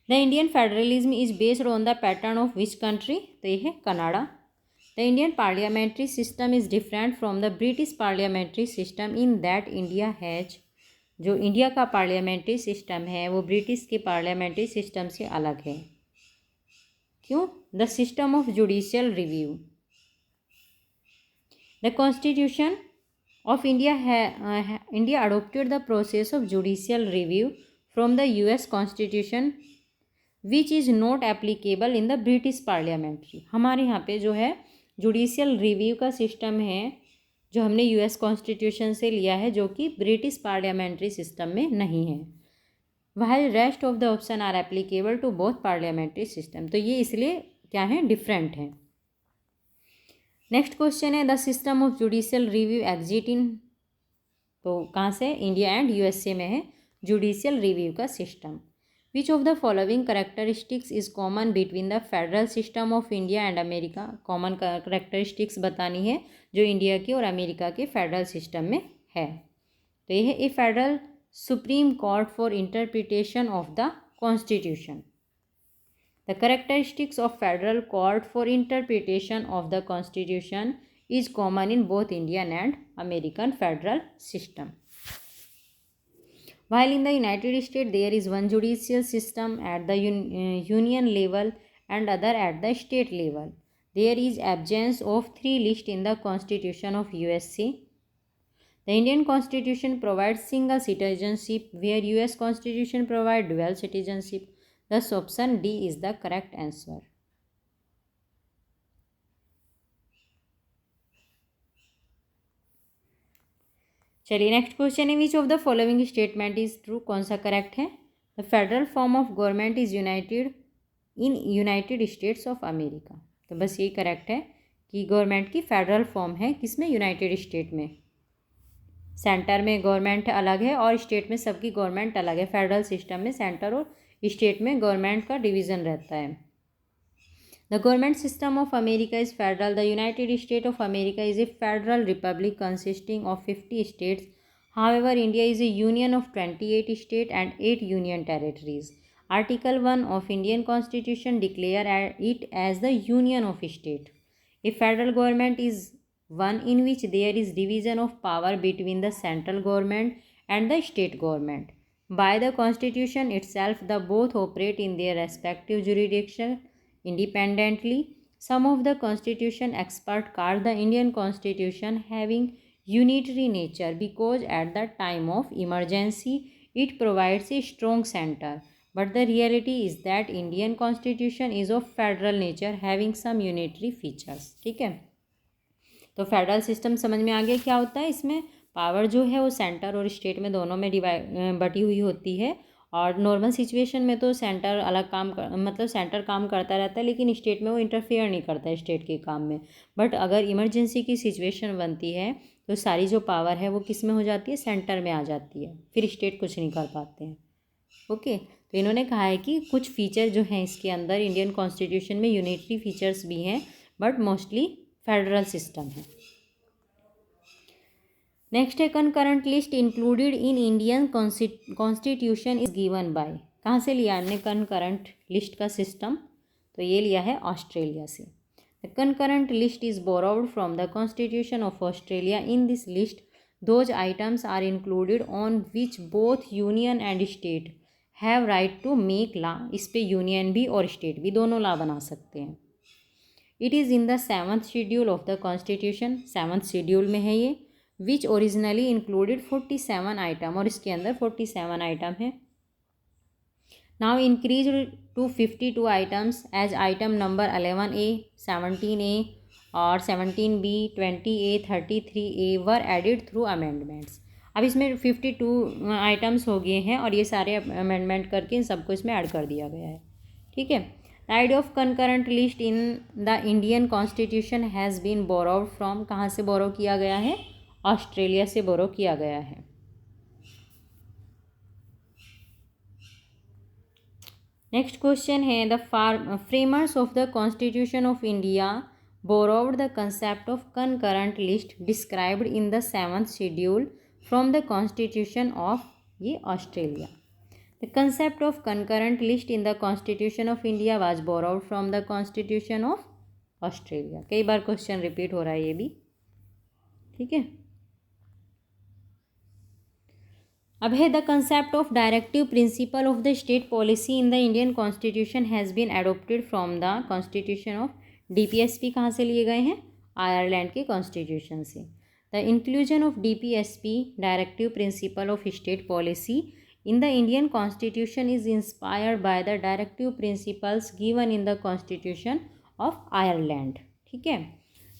The Indian federalism is based on the pattern of which country? तो ये है Canada. The Indian parliamentary system is different from the British parliamentary system in that India has, जो इंडिया का पार्लियामेंट्री सिस्टम है वो ब्रिटिश के parliamentary system से अलग है। क्यों? The system of judicial review. The constitution of India adopted the process of judicial review from the US constitution which is not applicable in the British parliamentary. हमारे यहाँ पे जो है जुडिशियल रिव्यू का सिस्टम है जो हमने यूएस कॉन्स्टिट्यूशन से लिया है, जो कि ब्रिटिश पार्लियामेंट्री सिस्टम में नहीं है। While rest of the option are applicable to both parliamentary system. तो ये इसलिए क्या है, डिफरेंट है। नेक्स्ट क्वेश्चन है the system of judicial review exist in, तो कहाँ से, इंडिया एंड यूएसए में है जुडिशियल रिव्यू का system. Which of the following characteristics is common between the federal system of India and America. Common characteristics बतानी है जो इंडिया की और अमेरिका के फेडरल सिस्टम में है। तो ये है a federal supreme court for interpretation of the constitution. The characteristics of federal court for interpretation of the constitution is common in both Indian and American federal system. While in the United States there is one judicial system at the union level and other at the state level, there is absence of 3 lists in the Constitution of USA. The Indian Constitution provides single citizenship where US Constitution provides dual citizenship. Thus option D is the correct answer. चलिए next question है विच of the following statement is true. कौन सा correct है? The federal form of government is United states of America. तो बस ये correct है कि गवर्नमेंट की फेडरल फॉर्म है किसमें, यूनाइटेड स्टेट में। सेंटर में गवर्नमेंट अलग है और स्टेट में सबकी गवर्नमेंट अलग है। फेडरल सिस्टम में सेंटर और स्टेट में गवर्नमेंट का डिवीज़न रहता है। The government system of America is federal. The United States of America is a federal republic consisting of 50 states. However, India is a union of 28 states and 8 union territories. Article 1 of Indian Constitution declares it as the union of states. A federal government is one in which there is division of power between the central government and the state government. By the Constitution itself, the both operate in their respective jurisdiction independently. Some of the Constitution experts call the Indian Constitution having unitary nature because at the time of emergency it provides a strong center, but the reality is that Indian constitution is of federal nature having some unitary features. ठीक है, तो federal system समझ में आ गया क्या होता है। इसमें पावर जो है वो सेंटर और स्टेट में दोनों में बटी हुई होती है। और नॉर्मल सिचुएशन में तो सेंटर अलग मतलब सेंटर काम करता रहता है, लेकिन स्टेट में वो इंटरफेयर नहीं करता है स्टेट के काम में। बट अगर इमरजेंसी की सिचुएशन बनती है तो सारी जो पावर है वो किस में हो जाती है, सेंटर में आ जाती है, फिर स्टेट कुछ नहीं कर पाते हैं। ओके, तो इन्होंने कहा है कि कुछ फीचर जो हैं इसके अंदर इंडियन कॉन्स्टिट्यूशन में यूनिटरी फीचर्स भी हैं, बट मोस्टली फेडरल सिस्टम है। नेक्स्ट है concurrent list included in Indian constitution is given by. कहाँ से लिया हमने कनकरेंट लिस्ट का सिस्टम, तो ये लिया है ऑस्ट्रेलिया से। The concurrent list is borrowed from the constitution of Australia. In this list those items are included on which both union and state have right to make law. इस पे union भी और state भी दोनों law बना सकते हैं। It is in the 7th schedule of the constitution. 7th schedule में है ये। विच ओरिजिनली इंक्लूडेड 47 आइटम, और इसके अंदर 47 आइटम है। Now increase to 52 items as item number 11A, 17A और 17B, 20A, 33A वर एडिड थ्रू अमेंडमेंट्स। अब इसमें 52 आइटम्स हो गए हैं और ये सारे अमेंडमेंट करके इन सबको इसमें ऐड कर दिया गया है। ठीक है, the idea of concurrent list in the Indian constitution has been borrowed from. कहाँ से बोरो किया गया है, ऑस्ट्रेलिया से बोरो किया गया है। नेक्स्ट क्वेश्चन है the framers of the constitution of India borrowed the concept of concurrent list described in the 7th schedule from the constitution of ये Australia. The concept of concurrent list in the constitution of India was borrowed from the constitution of Australia. कई बार question repeat हो रहा है ये भी। ठीक है, अब है the concept of directive principle of the state policy in the Indian constitution has been adopted from the constitution of DPSP। कहाँ से लिए गए हैं, आयरलैंड के कॉन्स्टिट्यूशन से। The inclusion of DPSP directive principle of state policy in the Indian constitution is inspired by the directive principles given in the constitution of Ireland. ठीक है,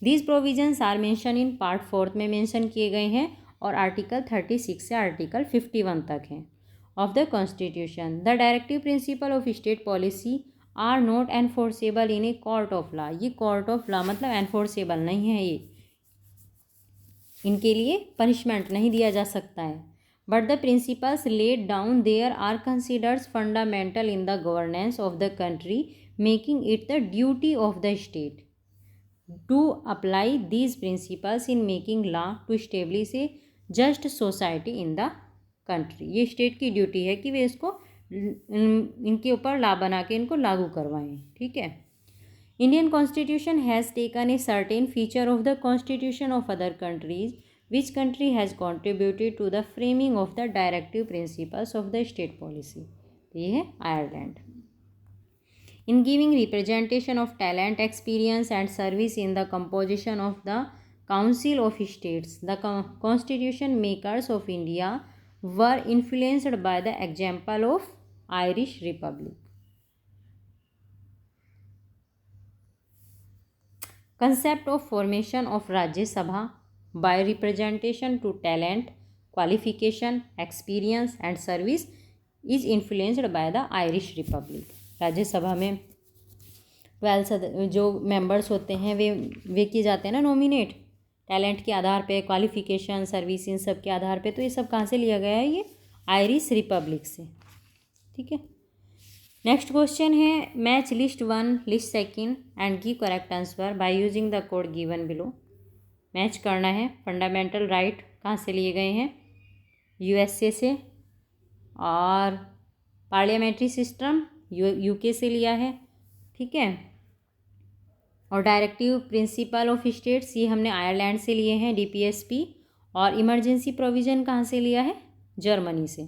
these provisions are mention in part 4 में mention किए गए हैं और article 36 से article 51 तक हैं of the constitution. The directive principle of state policy are not enforceable in a court of law. ये कोर्ट ऑफ लॉ मतलब एनफोर्सेबल नहीं है, ये इनके लिए पनिशमेंट नहीं दिया जा सकता है। But the principles laid down there are considered fundamental in the governance of the country, making it the duty of the state to apply these principles in making law to establish a just society in the country। ये state की duty है कि वे इसको इनके ऊपर law बना के इनको लागू करवाएं। ठीक है, Indian constitution has taken a certain feature of the constitution of other countries which country has contributed to the framing of the directive principles of the state policy. ये है Ireland. In giving representation of talent, experience and service in the composition of the Council of States, the constitution makers of India were influenced by the example of Irish Republic. Concept of formation of Rajya Sabha by representation to talent, qualification, experience and service is influenced by the Irish Republic. Rajya Sabha में 12 जो members होते हैं वे किए जाते हैं ना nominate, talent के आधार पे, क्वालिफिकेशन, सर्विस, इन सब के आधार पे। तो ये सब कहाँ से लिया गया है, ये आयरिश रिपब्लिक से। ठीक है, नेक्स्ट क्वेश्चन है match list 1 list 2 and give correct answer by using the code given below. Match करना है। फंडामेंटल राइट कहाँ से लिए गए हैं, USA से, और पार्लियामेंट्री सिस्टम UK से लिया है। ठीक है, और डायरेक्टिव प्रिंसिपल ऑफ स्टेट्स ये हमने आयरलैंड से लिए हैं DPSP, और इमरजेंसी प्रोविज़न कहाँ से लिया है, जर्मनी से।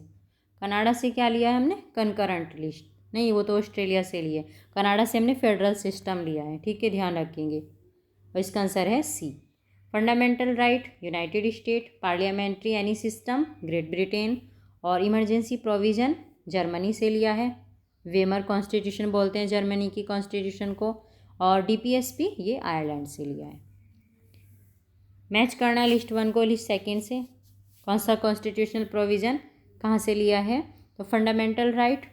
कनाडा से क्या लिया है हमने, कनकरेंट लिस्ट नहीं, वो तो ऑस्ट्रेलिया से लिए। कनाडा से हमने फेडरल सिस्टम लिया है। ठीक है, ध्यान रखेंगे। और इसका आंसर है C। Fundamental right United state, parliamentary any system great Britain, और इमरजेंसी प्रोविज़न जर्मनी से लिया है। वेमर कॉन्स्टिट्यूशन बोलते हैं जर्मनी की कॉन्स्टिट्यूशन को, और डीपीएसपी ये आयरलैंड से लिया है। मैच करना है लिस्ट 1 को लिस्ट 2 से। कौन सा कॉन्स्टिट्यूशनल प्रोविज़न कहाँ से लिया है, तो फंडामेंटल राइट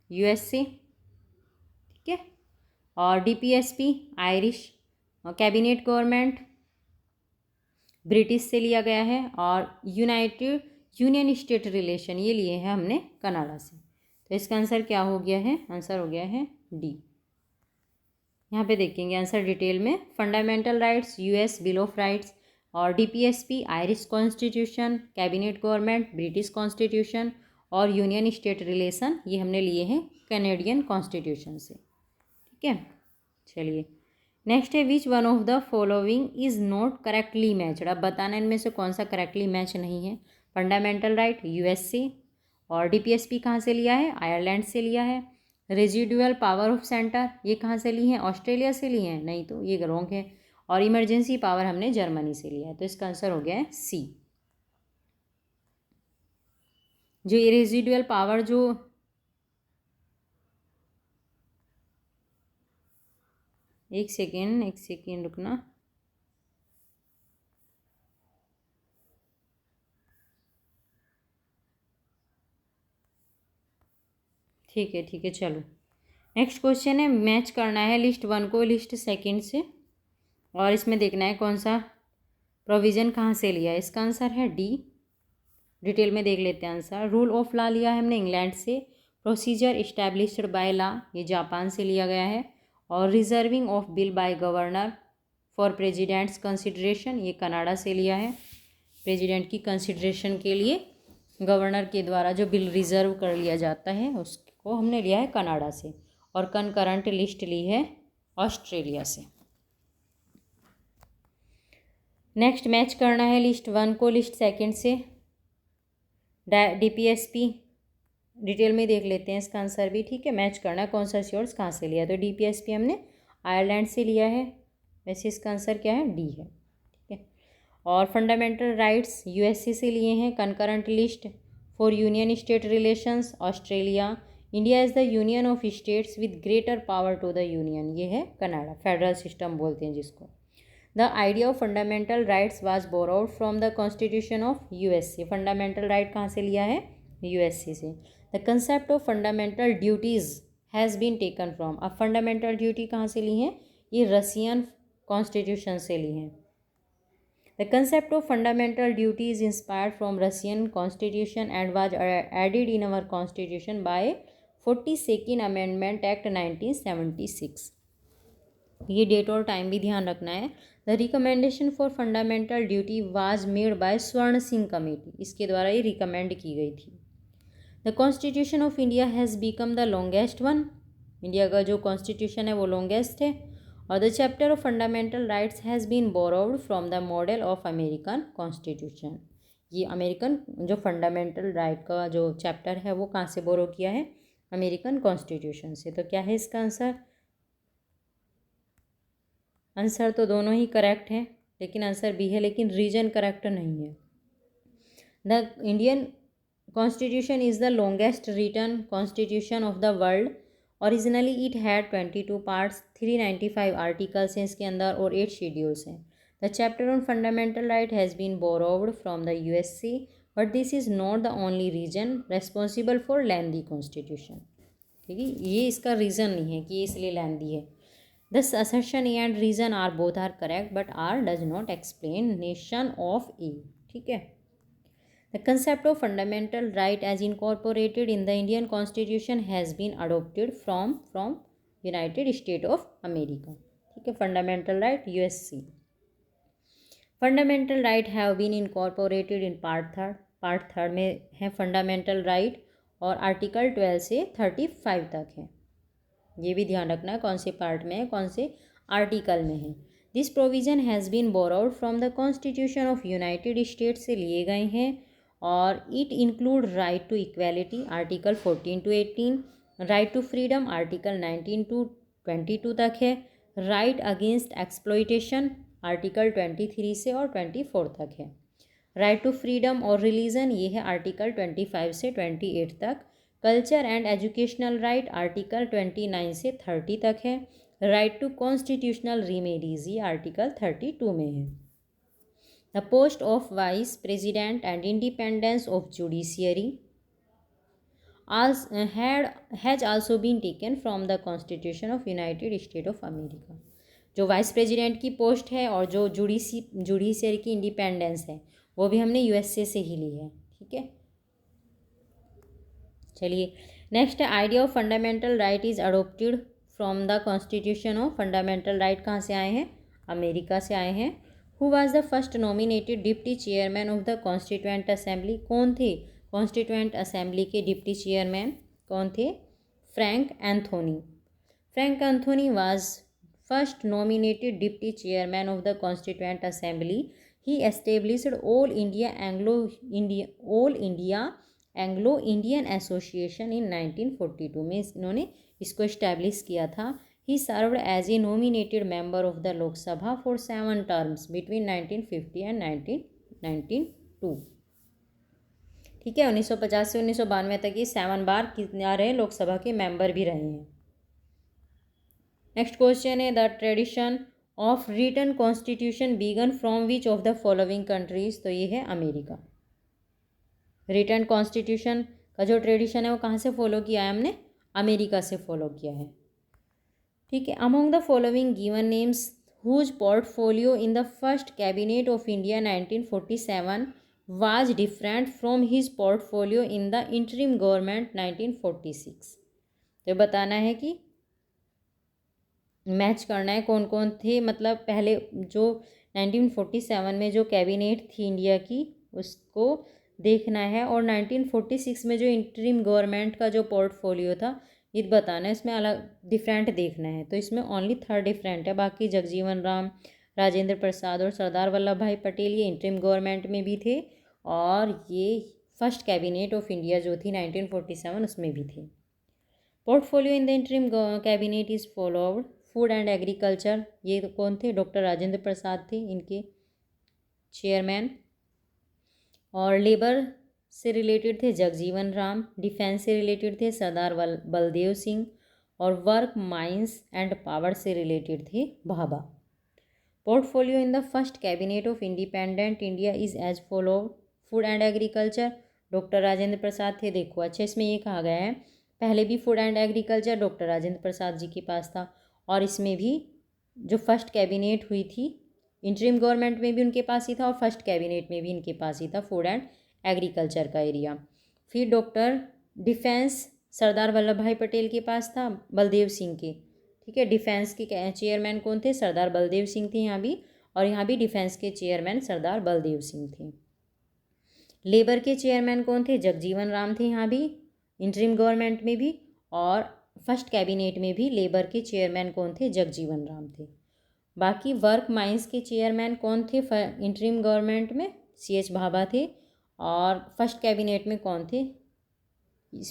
यूएस से, ठीक है, और डीपीएसपी आयरिश, और कैबिनेट गवर्नमेंट ब्रिटिश से लिया गया है, और यूनाइटेड यूनियन स्टेट रिलेशन ये लिए हैं हमने कनाडा से। तो इसका आंसर क्या हो गया है, आंसर हो गया है डी। यहाँ पे देखेंगे आंसर डिटेल में। Fundamental rights US bill of rights, और DPSP Irish constitution, cabinet government British constitution, और यूनियन स्टेट रिलेशन ये हमने लिए हैं कैनेडियन कॉन्स्टिट्यूशन से, ठीक है। चलिए नेक्स्ट है which one of the following is not correctly matched. अब बताना इनमें से कौन सा करेक्टली मैच नहीं है। फंडामेंटल राइट यूएस से, और डीपीएसपी कहाँ से लिया है, आयरलैंड से लिया है। रेजिडुअल पावर ऑफ सेंटर ये कहाँ से ली हैं, ऑस्ट्रेलिया से लिए हैं, नहीं तो ये रॉन्ग है। और इमरजेंसी पावर हमने जर्मनी से लिया है, तो इसका आंसर हो गया है सी। जो ये रेजिडुअल पावर जो एक सेकेंड रुकना। ठीक है चलो नेक्स्ट क्वेश्चन है। मैच करना है लिस्ट 1 को लिस्ट 2 से, और इसमें देखना है कौन सा प्रोविज़न कहाँ से लिया है। इसका आंसर है डी। डिटेल में देख लेते हैं आंसर। रूल ऑफ लॉ लिया है हमने इंग्लैंड से। प्रोसीजर इस्टेब्लिश्ड बाय लॉ ये जापान से लिया गया है। और reserving of bill bye governor for president's consideration ये कनाडा से लिया है। प्रेजिडेंट की कंसिडरेशन के लिए गवर्नर के द्वारा जो बिल रिजर्व कर लिया जाता है उसको हमने लिया है कनाडा से। और कनकरेंट लिस्ट ली है ऑस्ट्रेलिया से। नेक्स्ट मैच करना है लिस्ट 1 को लिस्ट 2 से। डीपीएसपी डिटेल में देख लेते हैं इसका आंसर भी, ठीक है। मैच करना है कौन सा श्योर्स कहाँ से लिया, तो डीपीएसपी हमने आयरलैंड से लिया है, वैसे इसका आंसर क्या है, डी है, ठीक है। और फंडामेंटल राइट्स यूएसए से लिए हैं। Concurrent list for union state relations Australia. India is the union of states with greater power to the union ये है कनाडा, फेडरल सिस्टम बोलते हैं जिसको। The idea of fundamental rights was borrowed from the constitution of USA. Fundamental right कहाँ से लिया है, USA से। The concept of fundamental duties has been taken from. अब फंडामेंटल ड्यूटी कहाँ से ली हैं, ये रसियन कॉन्स्टिट्यूशन से ली हैं। The concept of fundamental duty is inspired from Russian constitution and was added in our constitution by 42nd Amendment Act 1976। ये date और time भी ध्यान रखना है। The recommendation for fundamental duty was made bye स्वर्ण Singh committee, इसके द्वारा ये रिकमेंड की गई थी। The constitution of India has become the longest one. India का जो कॉन्स्टिट्यूशन है वो लॉन्गेस्ट है। और the chapter of fundamental rights has been borrowed from the model of American constitution. ये अमेरिकन जो फंडामेंटल राइट का जो चैप्टर है वो कहाँ से बोरो किया है, अमेरिकन कॉन्स्टिट्यूशन से। तो क्या है इसका आंसर, आंसर तो दोनों ही करेक्ट है, लेकिन आंसर बी है, लेकिन रीजन करेक्ट नहीं है। The Indian constitution is the longest written constitution of the world. Originally it had 22 parts, 395 articles हैं इसके अंदर और 8 शेड्यूल्स हैं। The chapter on fundamental right has been borrowed from the USA, but this is not the only reason responsible for lengthy constitution. ठीक है, ये इसका reason नहीं है कि ये इसलिए लेंदी है। This assertion A and reason R both are correct, but R does not explanation of A. ठीक है, the concept of fundamental right as incorporated in the Indian Constitution has been adopted from United States of America। ठीक है, fundamental right USC। fundamental right have been incorporated in part 3। part 3 में है fundamental right और article 12 से 35 तक है। ये भी ध्यान रखना है कौन से पार्ट में है, कौन से आर्टिकल में है। This provision has been borrowed from the constitution of United States से लिए गए हैं। और it include right to equality article 14 to 18, right to freedom article 19 to 22 तक है, राइट अगेंस्ट एक्सप्लॉइटेशन आर्टिकल 23 से और 24 तक है, राइट टू फ्रीडम और रिलीजन ये है आर्टिकल 25 से 28 तक, culture and educational right article 29 से 30 तक है। राइट टू कॉन्स्टिट्यूशनल रेमेडीज ये आर्टिकल 32 में है। The post of vice president and independence of judiciary has also been taken from the constitution of United State of America. जो vice president की post है और जो जुडिशियरी की इंडिपेंडेंस है वो भी हमने यूएसए से ही ली है। ठीक है, चलिए next idea of fundamental right is adopted from the constitution of fundamental right कहाँ से आए हैं? अमेरिका से आए हैं। Who was the first nominated deputy chairman of the constituent assembly? कौन थे कॉन्स्टिट्यूएंट असेंबली के डिप्टी चेयरमैन? कौन थे? Frank Anthony. Frank Anthony was first nominated deputy chairman of the constituent assembly. He established all India Anglo Indian association in 1942 में इन्होंने इसको establish किया था। He served as a nominated member of the Lok Sabha for 7 terms between 1950 and 1992। ठीक है, 1950 से 1992 तक ये 7 बार कितना रहे लोकसभा के मेंबर भी रहे हैं। नेक्स्ट क्वेश्चन है the tradition of written constitution began from which of the following countries? तो ये है अमेरिका। रिटन कॉन्स्टिट्यूशन का जो ट्रेडिशन है वो कहाँ से फॉलो किया है हमने? अमेरिका से फॉलो किया है। ठीक है, among the following given names whose portfolio in the first cabinet of India 1947 was different from his portfolio in the interim government 1946। तो बताना है कि मैच करना है कौन कौन थे, मतलब पहले जो 1947 में जो कैबिनेट थी इंडिया की उसको देखना है और 1946 में जो इंटरिम गवर्नमेंट का जो पोर्टफोलियो था ये बताना है, इसमें अलग डिफरेंट देखना है। तो इसमें ओनली 3 डिफरेंट है, बाकी जगजीवन राम, राजेंद्र प्रसाद और सरदार वल्लभ भाई पटेल ये इंटरिम गवर्नमेंट में भी थे और ये फर्स्ट कैबिनेट ऑफ इंडिया जो थी 1947 उसमें भी थे। Portfolio in the interim cabinet is followed. Food and agriculture ये तो कौन थे? डॉक्टर राजेंद्र प्रसाद थे इनके चेयरमैन। और लेबर से रिलेटेड थे जगजीवन राम। डिफेंस से रिलेटेड थे सरदार बलदेव सिंह और वर्क माइंस एंड पावर से रिलेटेड थे Bhabha. Portfolio in the first cabinet of independent India is as follow. Food and agriculture doctor Rajendra Prasad थे। देखो अच्छा इसमें ये कहा गया है पहले भी food and agriculture doctor Rajendra Prasad ji के पास था और इसमें भी जो फर्स्ट कैबिनेट हुई थी इंटरिम गवर्नमेंट में भी उनके पास ही था और फर्स्ट कैबिनेट में भी इनके पास ही था फूड एंड एग्रीकल्चर का एरिया। फिर डॉक्टर डिफेंस सरदार वल्लभ भाई पटेल के पास था बलदेव सिंह के। ठीक है, डिफेंस के चेयरमैन कौन थे? सरदार बलदेव सिंह थे यहाँ भी, और यहाँ भी डिफेंस के चेयरमैन सरदार बलदेव सिंह थे। लेबर के चेयरमैन कौन थे? जगजीवन राम थे यहाँ भी इंटरिम गवर्नमेंट में भी, और फर्स्ट कैबिनेट में भी लेबर के चेयरमैन कौन थे? जगजीवन राम थे। बाकी वर्क माइंस के चेयरमैन कौन थे इंटरिम गवर्नमेंट में? CH भाभा थे। और फर्स्ट कैबिनेट में कौन थे?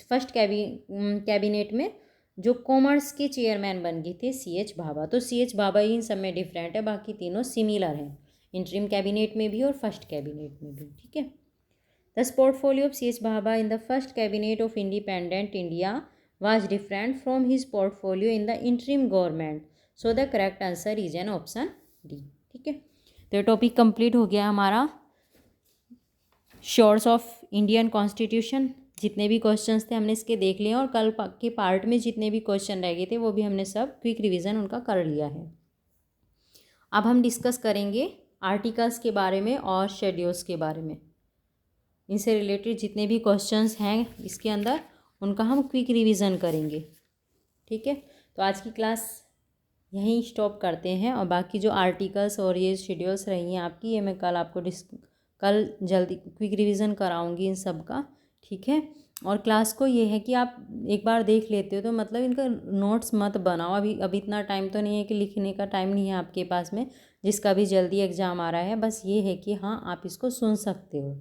फर्स्ट कैबिनेट में जो कॉमर्स के चेयरमैन बन गए थे CH भाभा। तो CH भाभा ही इन सब में डिफरेंट है, बाकी तीनों सिमिलर हैं इंटरिम कैबिनेट में भी और फर्स्ट कैबिनेट में भी। ठीक है, the portfolio of CH Bhabha in the first cabinet of independent India was different from his portfolio in the interim government, so the correct answer is an option D। ठीक है, तो टॉपिक कंप्लीट हो गया हमारा शॉर्ट्स ऑफ इंडियन कॉन्स्टिट्यूशन। जितने भी questions थे हमने इसके देख लिए और कल के पार्ट में जितने भी क्वेश्चन रह गए थे वो भी हमने सब क्विक रिवीजन उनका कर लिया है। अब हम डिस्कस करेंगे आर्टिकल्स के बारे में और शेड्यूल्स के बारे में। इनसे रिलेटेड जितने भी क्वेश्चंस हैं इसके अंदर उनका हम क्विक रिवीजन करेंगे। ठीक है, तो आज की क्लास यहीं स्टॉप करते हैं और बाकी जो आर्टिकल्स और ये शेड्यूल्स रही हैं आपकी ये मैं कल आपको कल जल्दी क्विक रिवीजन कराऊंगी इन सब का। ठीक है, और क्लास को ये है कि आप एक बार देख लेते हो तो मतलब इनका नोट्स मत बनाओ। अभी इतना टाइम तो नहीं है कि लिखने का टाइम नहीं है आपके पास में, जिसका भी जल्दी एग्ज़ाम आ रहा है। बस ये है कि हाँ आप इसको सुन सकते हो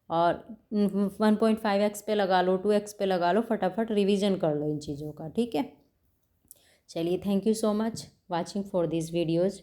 और 1.5x पे लगा लो, 2x पे लगा लो, फटाफट रिवीजन कर लो इन चीज़ों का। ठीक है, चलिए thank you so much watching for this videos.